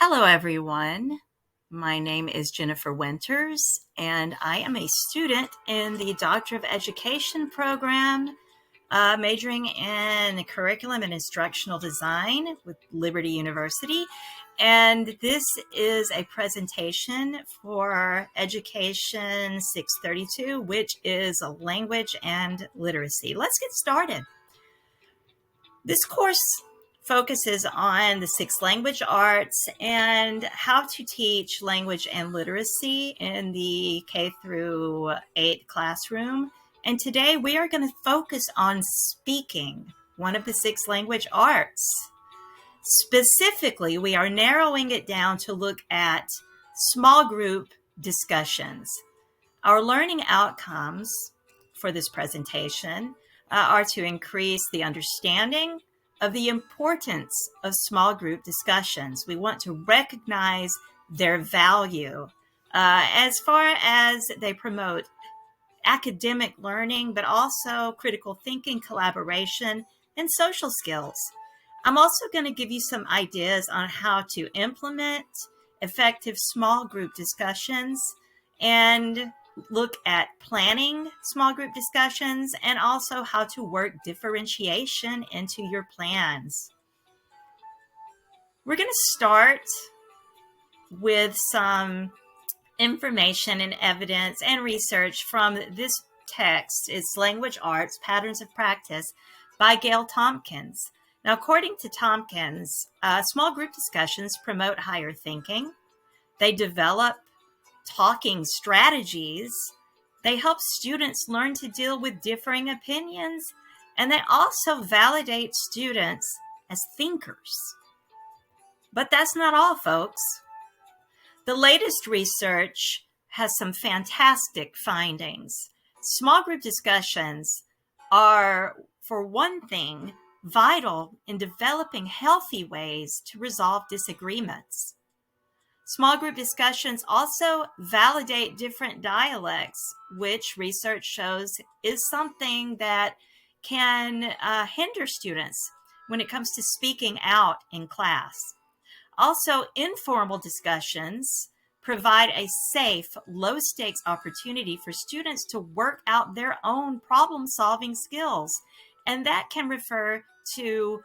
Hello, everyone. My name is Jennifer Winters, and I am a student in the Doctor of Education program, majoring in curriculum and instructional design with Liberty University. And this is a presentation for Education 632, which is language and literacy. Let's get started. This course focuses on the 6 language arts and how to teach language and literacy in the K through 8 classroom. And today we are going to focus on speaking, one of the 6 language arts. Specifically, we are narrowing it down to look at small group discussions. Our learning outcomes for this presentation are to increase the understanding of the importance of small group discussions. We want to recognize their value as far as they promote academic learning, but also critical thinking, collaboration, and social skills. I'm also going to give you some ideas on how to implement effective small group discussions and look at planning small group discussions and also how to work differentiation into your plans. We're going to start with some information and evidence and research from this text. It's Language Arts, Patterns of Practice by Gail Tompkins. Now, according to Tompkins, small group discussions promote higher thinking. They develop talking strategies. They help students learn to deal with differing opinions, and they also validate students as thinkers. But that's not all, folks. The latest research has some fantastic findings. Small group discussions are, for one thing, vital in developing healthy ways to resolve disagreements. Small group discussions also validate different dialects, which research shows is something that can hinder students when it comes to speaking out in class. Also, informal discussions provide a safe, low-stakes opportunity for students to work out their own problem-solving skills, and that can refer to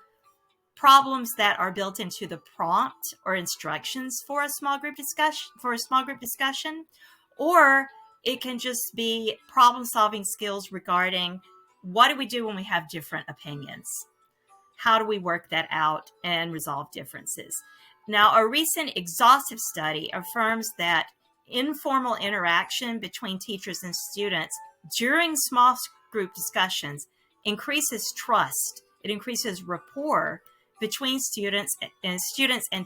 problems that are built into the prompt or instructions for a small group discussion, or it can just be problem-solving skills regarding what do we do when we have different opinions? How do we work that out and resolve differences? Now, a recent exhaustive study affirms that informal interaction between teachers and students during small group discussions increases trust. It increases rapport between students and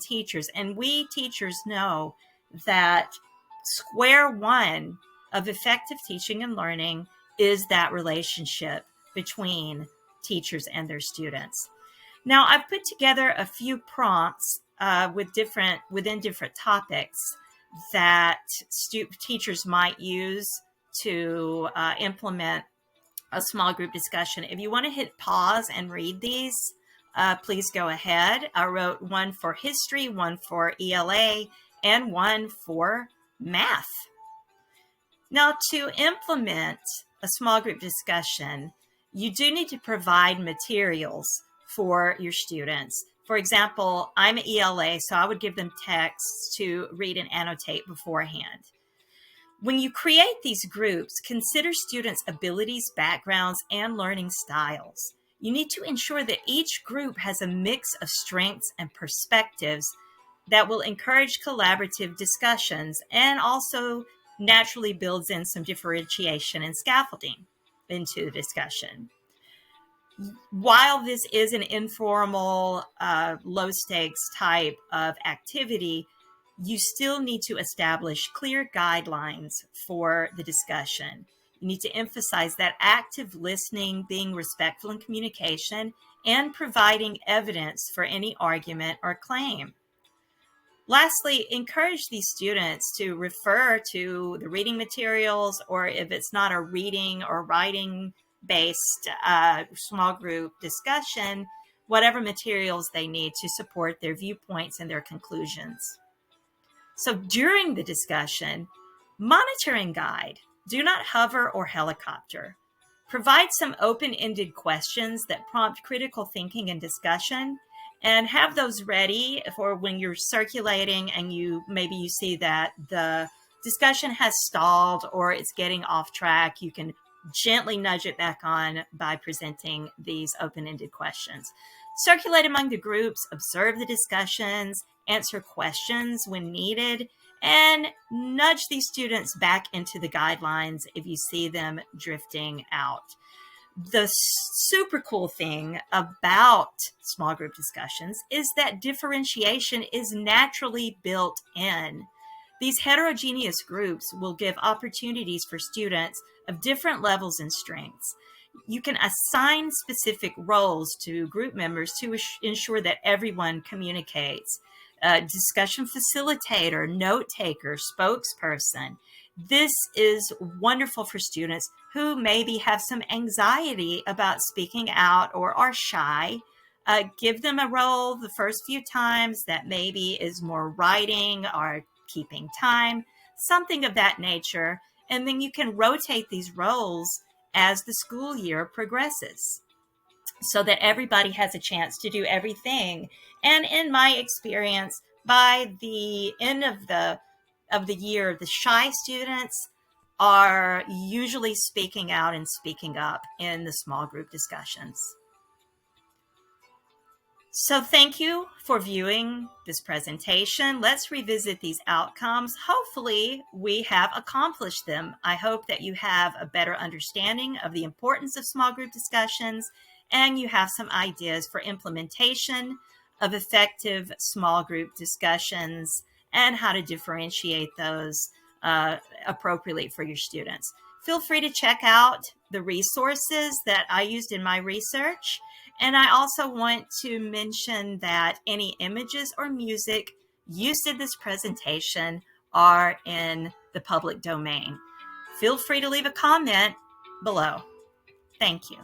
teachers. And we teachers know that square one of effective teaching and learning is that relationship between teachers and their students. Now, I've put together a few prompts within different topics that teachers might use to implement a small group discussion. If you want to hit pause and read these, please go ahead. I wrote one for history, one for ELA, and one for math. Now, to implement a small group discussion, you do need to provide materials for your students. For example, I'm an ELA, so I would give them texts to read and annotate beforehand. When you create these groups, consider students' abilities, backgrounds, and learning styles. You need to ensure that each group has a mix of strengths and perspectives that will encourage collaborative discussions and also naturally builds in some differentiation and scaffolding into the discussion. While this is an informal, low-stakes type of activity, you still need to establish clear guidelines for the discussion. You need to emphasize that active listening, being respectful in communication, and providing evidence for any argument or claim. Lastly, encourage these students to refer to the reading materials, or if it's not a reading or writing based small group discussion, whatever materials they need to support their viewpoints and their conclusions. So during the discussion, monitor and guide. Do not hover or helicopter. Provide some open-ended questions that prompt critical thinking and discussion, and have those ready for when you're circulating and maybe you see that the discussion has stalled or it's getting off track. You can gently nudge it back on by presenting these open-ended questions. Circulate among the groups, observe the discussions, answer questions when needed, and nudge these students back into the guidelines if you see them drifting out. The super cool thing about small group discussions is that differentiation is naturally built in. These heterogeneous groups will give opportunities for students of different levels and strengths. You can assign specific roles to group members to ensure that everyone communicates. Discussion facilitator, note taker, spokesperson. This is wonderful for students who maybe have some anxiety about speaking out or are shy. Give them a role the first few times that maybe is more writing or keeping time, something of that nature. And then you can rotate these roles as the school year progresses, so that everybody has a chance to do everything. And in my experience, by the end of the year, the shy students are usually speaking out and speaking up in the small group discussions. So thank you for viewing this presentation. Let's revisit these outcomes. Hopefully we have accomplished them. I hope that you have a better understanding of the importance of small group discussions, and you have some ideas for implementation of effective small group discussions and how to differentiate those appropriately for your students. Feel free to check out the resources that I used in my research. And I also want to mention that any images or music used in this presentation are in the public domain. Feel free to leave a comment below. Thank you.